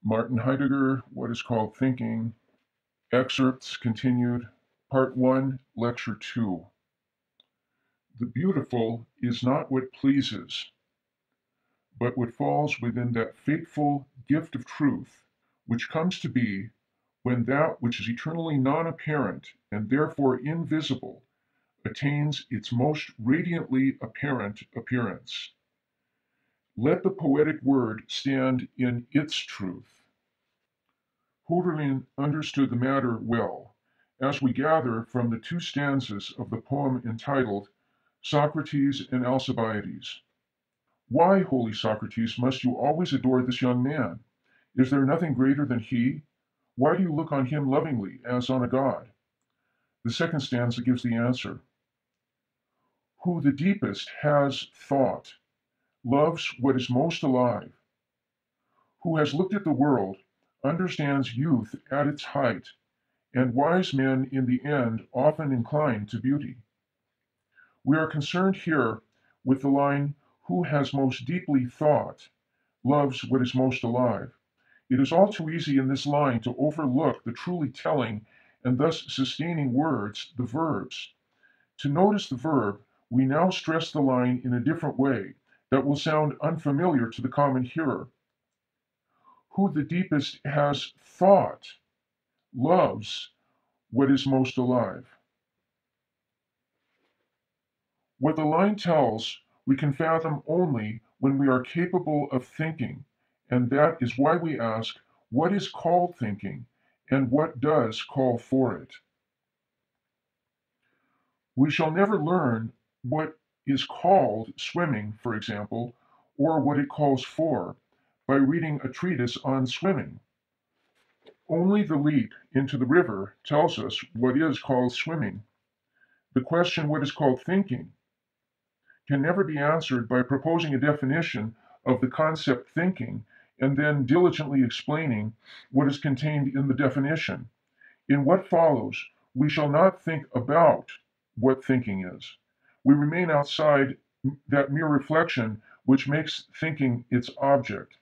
Martin Heidegger, What is Called Thinking, Excerpts Continued, Part 1, Lecture 2. The beautiful is not what pleases, but what falls within that fateful gift of truth, which comes to be when that which is eternally non-apparent and therefore invisible attains its most radiantly apparent appearance. Let the poetic word stand in its truth. Hölderlin understood the matter well, as we gather from the two stanzas of the poem entitled Socrates and Alcibiades. Why, holy Socrates, must you always adore this young man? Is there nothing greater than he? Why do you look on him lovingly, as on a god? The second stanza gives the answer. Who the deepest has thought, loves what is most alive. Who has looked at the world, understands youth at its height, and wise men in the end often incline to beauty. We are concerned here with the line, who has most deeply thought, loves what is most alive. It is all too easy in this line to overlook the truly telling and thus sustaining words, the verbs. To notice the verb, we now stress the line in a different way that will sound unfamiliar to the common hearer. Who the deepest has thought, loves what is most alive. What the line tells, we can fathom only when we are capable of thinking, and that is why we ask, what is called thinking, and what does call for it? We shall never learn what is called swimming, for example, or what it calls for, by reading a treatise on swimming. Only the leap into the river tells us what is called swimming. The question, what is called thinking, can never be answered by proposing a definition of the concept thinking and then diligently explaining what is contained in the definition. In what follows, we shall not think about what thinking is. We remain outside that mere reflection which makes thinking its object.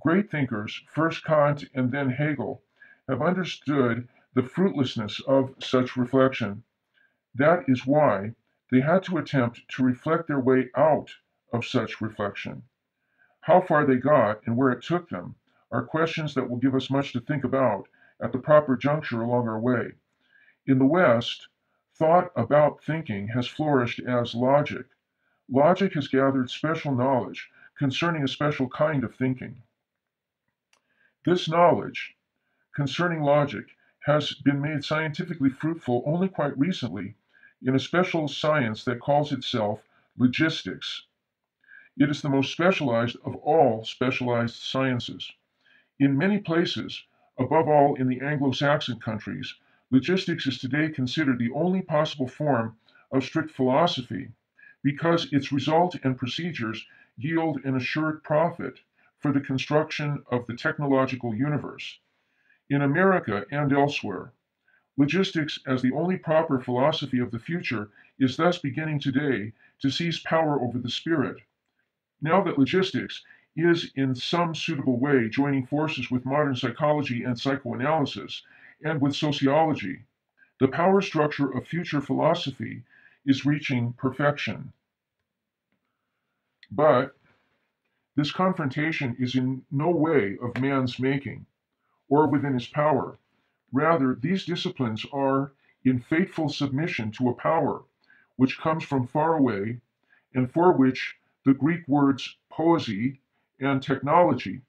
Great thinkers, first Kant and then Hegel, have understood the fruitlessness of such reflection. That is why they had to attempt to reflect their way out of such reflection. How far they got and where it took them are questions that will give us much to think about at the proper juncture along our way. In the West, thought about thinking has flourished as logic. Logic has gathered special knowledge concerning a special kind of thinking. This knowledge concerning logic has been made scientifically fruitful only quite recently in a special science that calls itself logistics. It is the most specialized of all specialized sciences. In many places, above all in the Anglo-Saxon countries, logistics is today considered the only possible form of strict philosophy because its result and procedures yield an assured profit for the construction of the technological universe. In America and elsewhere, logistics as the only proper philosophy of the future is thus beginning today to seize power over the spirit. Now that logistics is in some suitable way joining forces with modern psychology and psychoanalysis and with sociology, the power structure of future philosophy is reaching perfection. But this confrontation is in no way of man's making or within his power. Rather, these disciplines are in fateful submission to a power which comes from far away and for which the Greek words poesy and technology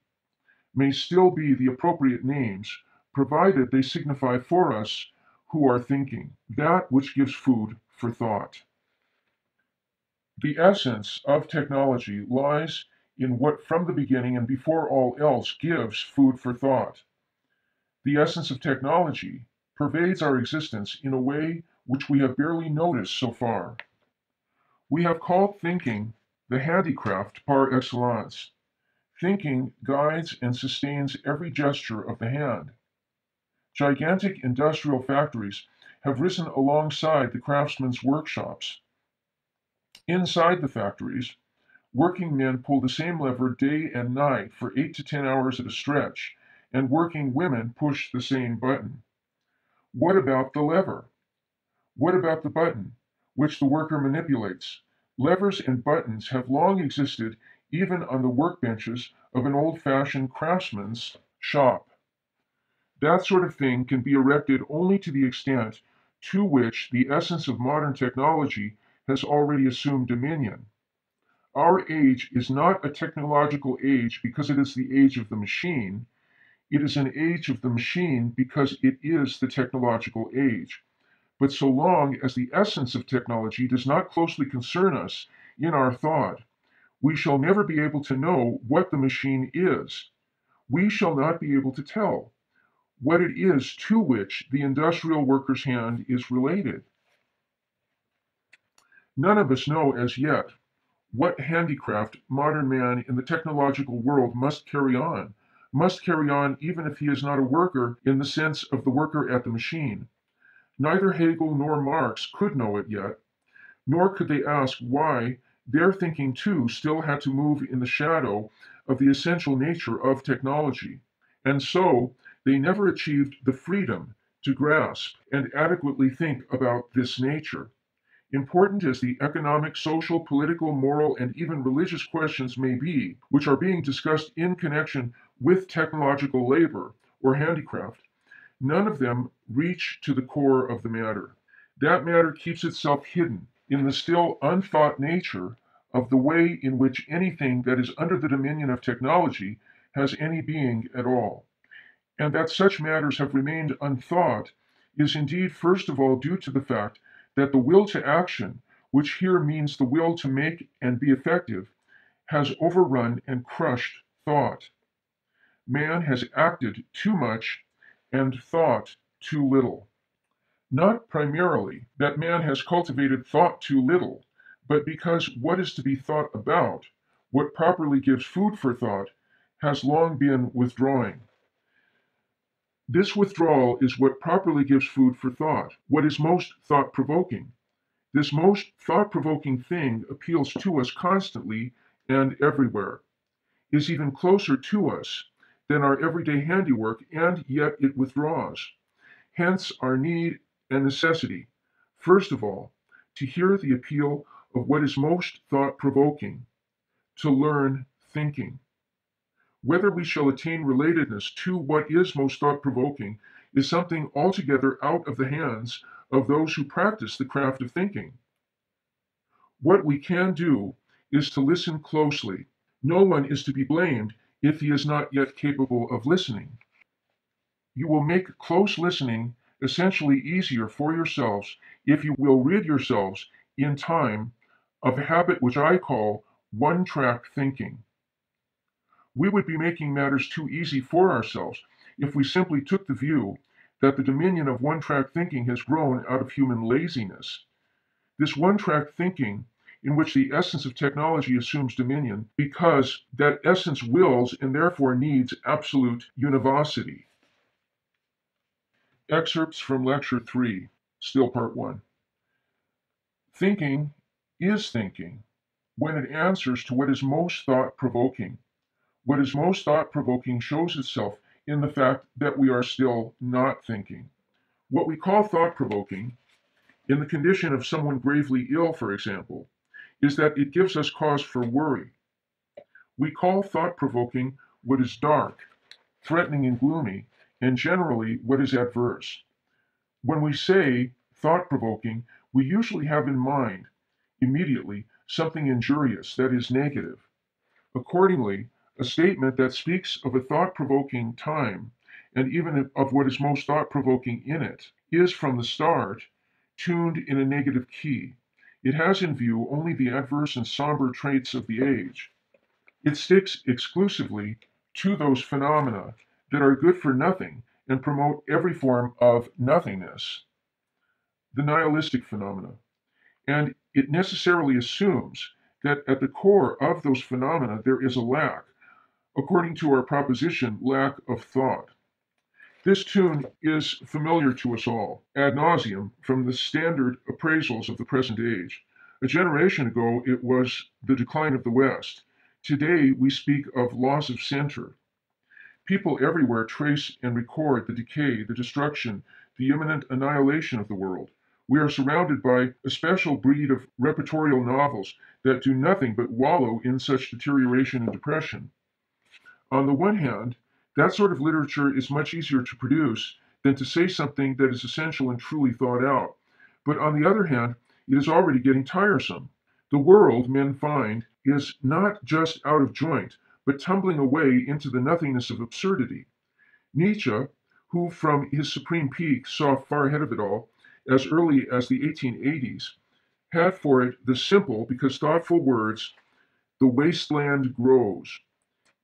may still be the appropriate names, provided they signify for us who are thinking, that which gives food for thought. The essence of technology lies in what from the beginning and before all else gives food for thought. The essence of technology pervades our existence in a way which we have barely noticed so far. We have called thinking the handicraft par excellence. Thinking guides and sustains every gesture of the hand. Gigantic industrial factories have risen alongside the craftsmen's workshops. Inside the factories, Working men pull the same lever day and night for 8 to 10 hours at a stretch, and working women push the same button. What about the lever? What about the button, which the worker manipulates? Levers and buttons have long existed even on the workbenches of an old-fashioned craftsman's shop. That sort of thing can be erected only to the extent to which the essence of modern technology has already assumed dominion. Our age is not a technological age because it is the age of the machine. It is an age of the machine because it is the technological age. But so long as the essence of technology does not closely concern us in our thought, we shall never be able to know what the machine is. We shall not be able to tell what it is to which the industrial worker's hand is related. None of us know as yet what handicraft modern man in the technological world must carry on even if he is not a worker in the sense of the worker at the machine. Neither Hegel nor Marx could know it yet, nor could they ask why their thinking too still had to move in the shadow of the essential nature of technology. And so they never achieved the freedom to grasp and adequately think about this nature. Important as the economic, social, political, moral, and even religious questions may be, which are being discussed in connection with technological labor or handicraft, none of them reach to the core of the matter. That matter keeps itself hidden in the still unthought nature of the way in which anything that is under the dominion of technology has any being at all. And that such matters have remained unthought is indeed first of all due to the fact that the will to action, which here means the will to make and be effective, has overrun and crushed thought. Man has acted too much and thought too little. Not primarily that man has cultivated thought too little, but because what is to be thought about, what properly gives food for thought, has long been withdrawing. This withdrawal is what properly gives food for thought, what is most thought-provoking. This most thought-provoking thing appeals to us constantly and everywhere, is even closer to us than our everyday handiwork, and yet it withdraws. Hence our need and necessity, first of all, to hear the appeal of what is most thought-provoking, to learn thinking. Whether we shall attain relatedness to what is most thought-provoking is something altogether out of the hands of those who practice the craft of thinking. What we can do is to listen closely. No one is to be blamed if he is not yet capable of listening. You will make close listening essentially easier for yourselves if you will rid yourselves in time of a habit which I call one-track thinking. We would be making matters too easy for ourselves if we simply took the view that the dominion of one-track thinking has grown out of human laziness. This one-track thinking, in which the essence of technology assumes dominion, because that essence wills and therefore needs absolute univocity. Excerpts from Lecture 3, still Part 1. Thinking is thinking when it answers to what is most thought-provoking. What is most thought-provoking shows itself in the fact that we are still not thinking. What we call thought-provoking, in the condition of someone gravely ill, for example, is that it gives us cause for worry. We call thought-provoking what is dark, threatening and gloomy, and generally what is adverse. When we say thought-provoking, we usually have in mind, immediately, something injurious, that is negative. Accordingly, a statement that speaks of a thought-provoking time, and even of what is most thought-provoking in it, is from the start tuned in a negative key. It has in view only the adverse and somber traits of the age. It sticks exclusively to those phenomena that are good for nothing and promote every form of nothingness, the nihilistic phenomena. And it necessarily assumes that at the core of those phenomena there is a lack, according to our proposition, lack of thought. This tune is familiar to us all, ad nauseum, from the standard appraisals of the present age. A generation ago, it was the decline of the West. Today, we speak of loss of center. People everywhere trace and record the decay, the destruction, the imminent annihilation of the world. We are surrounded by a special breed of repertorial novels that do nothing but wallow in such deterioration and depression. On the one hand, that sort of literature is much easier to produce than to say something that is essential and truly thought out. But on the other hand, it is already getting tiresome. The world, men find, is not just out of joint, but tumbling away into the nothingness of absurdity. Nietzsche, who from his supreme peak saw far ahead of it all, as early as the 1880s, had for it the simple, because thoughtful words, "The wasteland grows."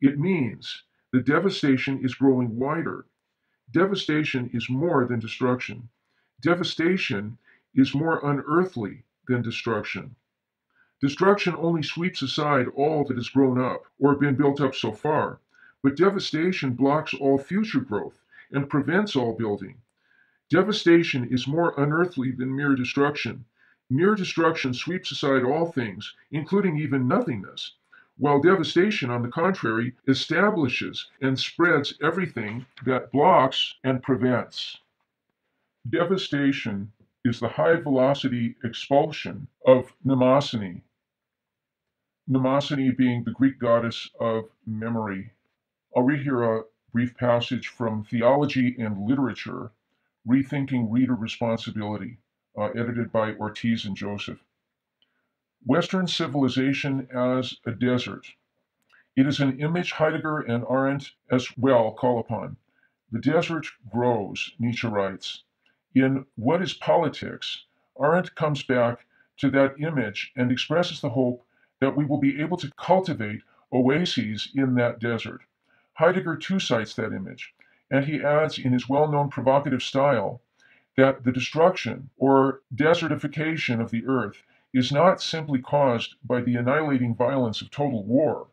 It means the devastation is growing wider. Devastation is more than destruction. Devastation is more unearthly than destruction. Destruction only sweeps aside all that has grown up or been built up so far, but devastation blocks all future growth and prevents all building. Devastation is more unearthly than mere destruction. Mere destruction sweeps aside all things, including even nothingness, while devastation, on the contrary, establishes and spreads everything that blocks and prevents. Devastation is the high-velocity expulsion of mnemosyne, mnemosyne being the Greek goddess of memory. I'll read here a brief passage from Theology and Literature, Rethinking Reader Responsibility, edited by Ortiz and Joseph. Western civilization as a desert. It is an image Heidegger and Arendt as well call upon. The desert grows, Nietzsche writes. In What is Politics, Arendt comes back to that image and expresses the hope that we will be able to cultivate oases in that desert. Heidegger too cites that image, and he adds in his well-known provocative style that the destruction or desertification of the earth is not simply caused by the annihilating violence of total war.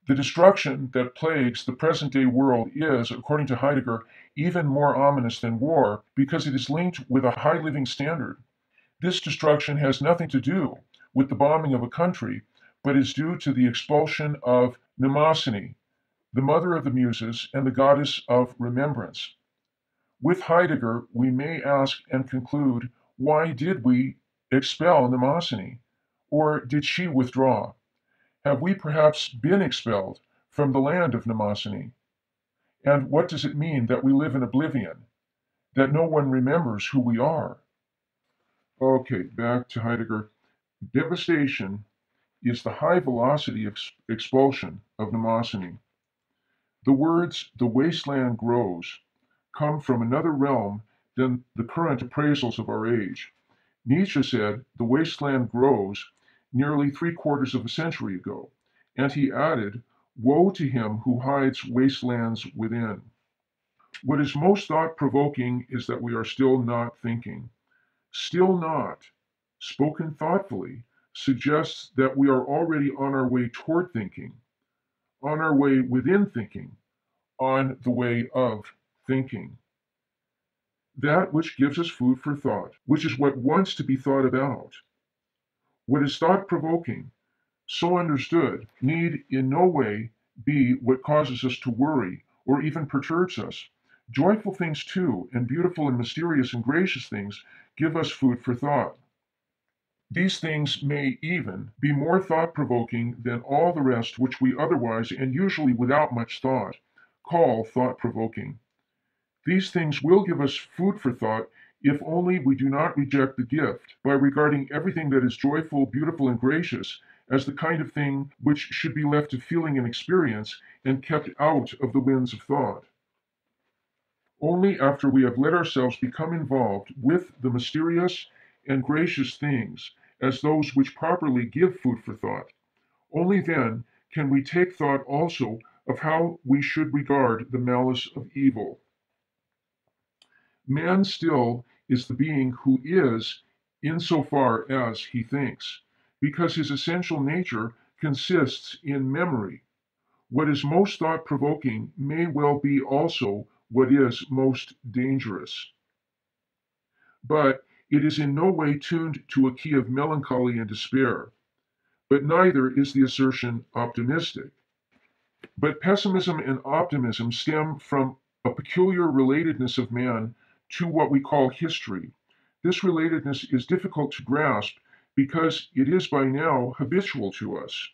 The destruction that plagues the present-day world is, according to Heidegger, even more ominous than war because it is linked with a high living standard. This destruction has nothing to do with the bombing of a country, but is due to the expulsion of mnemosyne, the mother of the muses and the goddess of remembrance. With Heidegger, we may ask and conclude, why did we expel mnemosyne? Or did she withdraw? Have we perhaps been expelled from the land of mnemosyne? And what does it mean that we live in oblivion, that no one remembers who we are? Okay, back to Heidegger. Devastation is the high-velocity expulsion of mnemosyne. The words, "the wasteland grows," come from another realm than the current appraisals of our age. Nietzsche said, "The wasteland grows," nearly three-quarters of a century ago, and he added, "Woe to him who hides wastelands within." What is most thought-provoking is that we are still not thinking. Still not, spoken thoughtfully, suggests that we are already on our way toward thinking, on our way within thinking, on the way of thinking. That which gives us food for thought, which is what wants to be thought about. What is thought-provoking, so understood, need in no way be what causes us to worry or even perturbs us. Joyful things too, and beautiful and mysterious and gracious things give us food for thought. These things may even be more thought-provoking than all the rest which we otherwise, and usually without much thought, call thought-provoking. These things will give us food for thought if only we do not reject the gift by regarding everything that is joyful, beautiful, and gracious as the kind of thing which should be left to feeling and experience and kept out of the winds of thought. Only after we have let ourselves become involved with the mysterious and gracious things as those which properly give food for thought, only then can we take thought also of how we should regard the malice of evil. Man still is the being who is insofar as he thinks, because his essential nature consists in memory. What is most thought-provoking may well be also what is most dangerous. But It is in no way tuned to a key of melancholy and despair, but neither is the assertion optimistic. But pessimism and optimism stem from a peculiar relatedness of man to what we call history. This relatedness is difficult to grasp because it is by now habitual to us.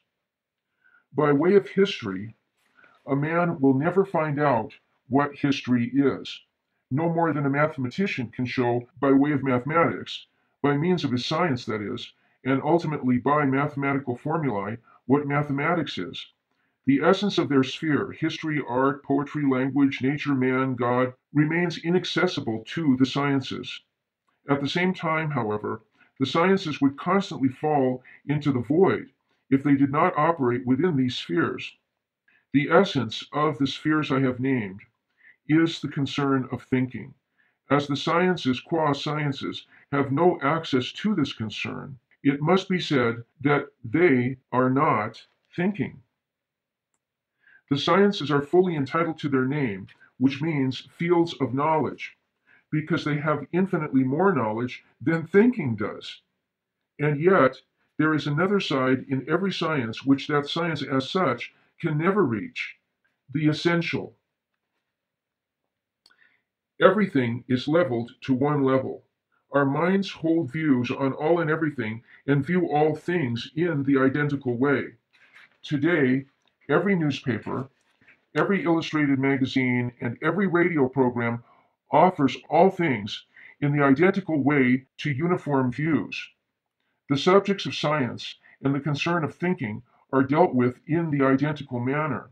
By way of history, a man will never find out what history is, no more than a mathematician can show by way of mathematics, by means of his science that is, and ultimately by mathematical formulae, what mathematics is. The essence of their sphere, history, art, poetry, language, nature, man, God, remains inaccessible to the sciences. At the same time, however, the sciences would constantly fall into the void if they did not operate within these spheres. The essence of the spheres I have named is the concern of thinking. As the sciences, qua sciences, have no access to this concern, it must be said that they are not thinking. The sciences are fully entitled to their name, which means fields of knowledge, because they have infinitely more knowledge than thinking does. And yet, there is another side in every science which that science as such can never reach, the essential. Everything is leveled to one level. Our minds hold views on all and everything and view all things in the identical way. Today, every newspaper, every illustrated magazine, and every radio program offers all things in the identical way to uniform views. The subjects of science and the concern of thinking are dealt with in the identical manner.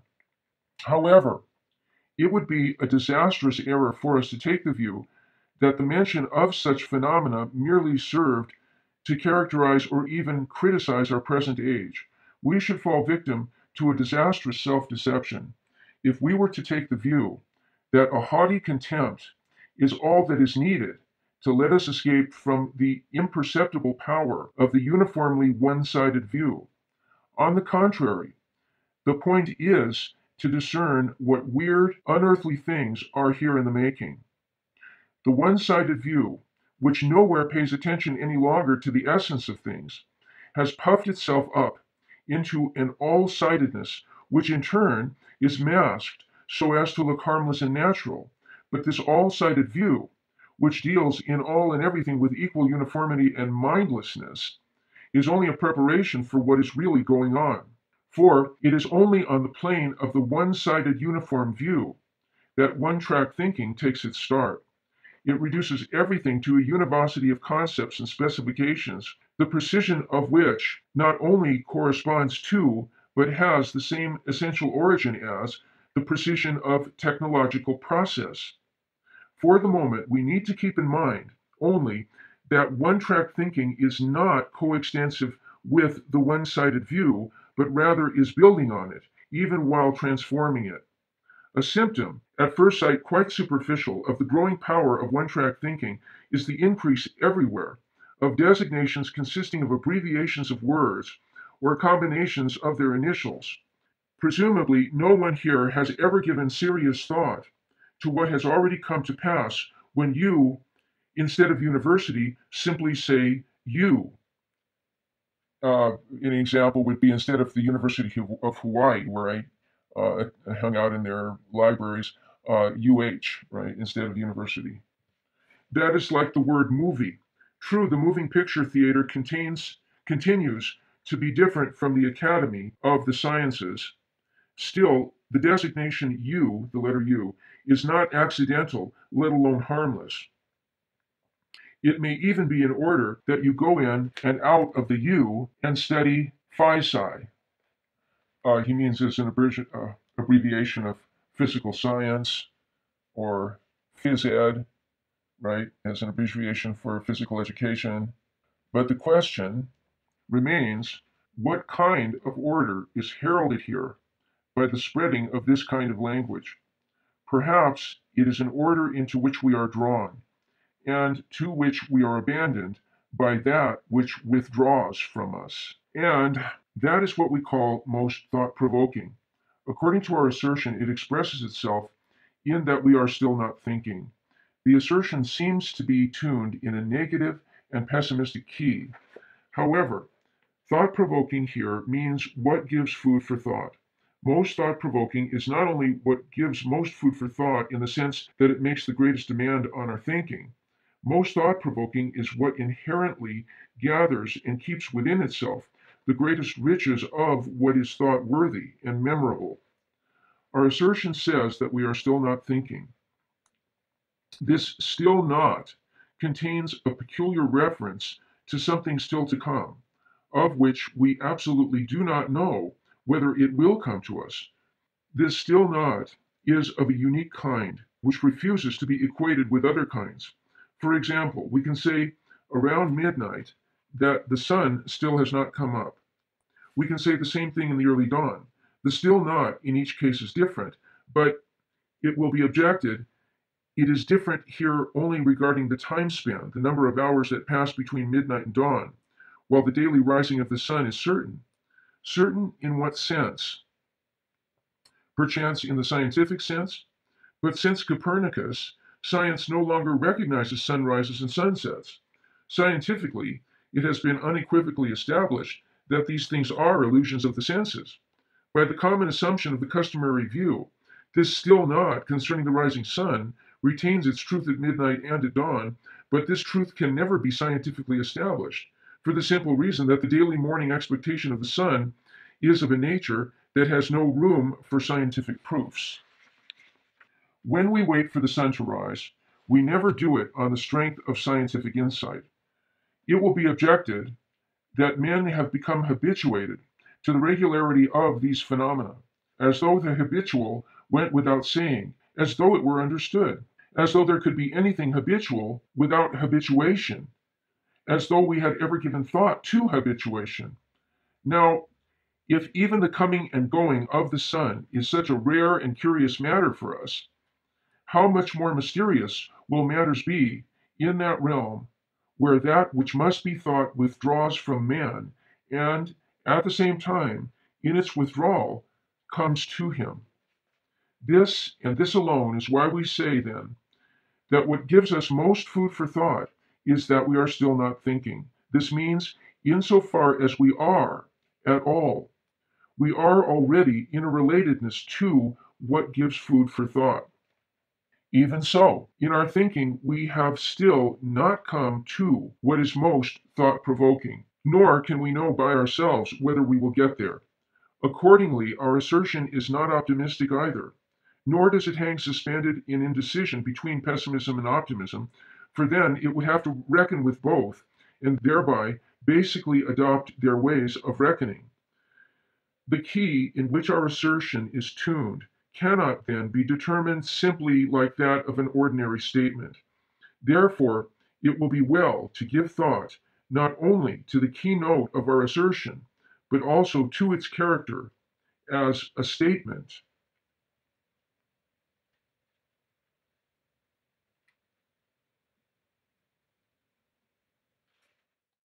However, it would be a disastrous error for us to take the view that the mention of such phenomena merely served to characterize or even criticize our present age. We should fall victim to a disastrous self-deception if we were to take the view that a haughty contempt is all that is needed to let us escape from the imperceptible power of the uniformly one-sided view. On the contrary, the point is to discern what weird, unearthly things are here in the making. The one-sided view, which nowhere pays attention any longer to the essence of things, has puffed itself up into an all-sidedness, which in turn is masked so as to look harmless and natural. But this all-sided view, which deals in all and everything with equal uniformity and mindlessness, is only a preparation for what is really going on. For it is only on the plane of the one-sided uniform view that one-track thinking takes its start. It reduces everything to a univocity of concepts and specifications, the precision of which not only corresponds to, but has the same essential origin as, the precision of technological process. For the moment, we need to keep in mind only that one-track thinking is not coextensive with the one-sided view, but rather is building on it, even while transforming it. A symptom, at first sight quite superficial, of the growing power of one-track thinking is the increase everywhere of designations consisting of abbreviations of words or combinations of their initials. Presumably, no one here has ever given serious thought to what has already come to pass when you, instead of university, simply say you. An example would be instead of the University of Hawaii, where I hung out in their libraries, UH, right, instead of university. That is like the word movie. True, the moving picture theater continues to be different from the Academy of the Sciences. Still, the designation U, the letter U, is not accidental, let alone harmless. It may even be in order that you go in and out of the U and study phi-sci. He means it's an abbreviation of physical science or phys ed, right, as an abbreviation for physical education. But the question remains, what kind of order is heralded here by the spreading of this kind of language? Perhaps it is an order into which we are drawn, and to which we are abandoned by that which withdraws from us. And that is what we call most thought-provoking. According to our assertion, it expresses itself in that we are still not thinking. The assertion seems to be tuned in a negative and pessimistic key. However, thought-provoking here means what gives food for thought. Most thought-provoking is not only what gives most food for thought in the sense that it makes the greatest demand on our thinking. Most thought-provoking is what inherently gathers and keeps within itself the greatest riches of what is thought-worthy and memorable. Our assertion says that we are still not thinking. This still not contains a peculiar reference to something still to come, of which we absolutely do not know whether it will come to us. This still not is of a unique kind, which refuses to be equated with other kinds. For example, we can say around midnight that the sun still has not come up. We can say the same thing in the early dawn. The still not in each case is different, but it will be objected it is different here only regarding the time span, the number of hours that pass between midnight and dawn, while the daily rising of the sun is certain. Certain in what sense? Perchance in the scientific sense? But since Copernicus, science no longer recognizes sunrises and sunsets. Scientifically, it has been unequivocally established that these things are illusions of the senses. By the common assumption of the customary view, this still not concerning the rising sun retains its truth at midnight and at dawn, but this truth can never be scientifically established, for the simple reason that the daily morning expectation of the sun is of a nature that has no room for scientific proofs. When we wait for the sun to rise, we never do it on the strength of scientific insight. It will be objected that men have become habituated to the regularity of these phenomena, as though the habitual went without saying, as though it were understood, as though there could be anything habitual without habituation, as though we had ever given thought to habituation. Now, if even the coming and going of the sun is such a rare and curious matter for us, how much more mysterious will matters be in that realm where that which must be thought withdraws from man, and, at the same time, in its withdrawal, comes to him. This, and this alone, is why we say, then, that what gives us most food for thought is that we are still not thinking. This means, insofar as we are at all, we are already in a relatedness to what gives food for thought. Even so, in our thinking, we have still not come to what is most thought-provoking, nor can we know by ourselves whether we will get there. Accordingly, our assertion is not optimistic either, nor does it hang suspended in indecision between pessimism and optimism, for then it would have to reckon with both, and thereby basically adopt their ways of reckoning. The key in which our assertion is tuned cannot then be determined simply like that of an ordinary statement. Therefore, it will be well to give thought not only to the keynote of our assertion, but also to its character as a statement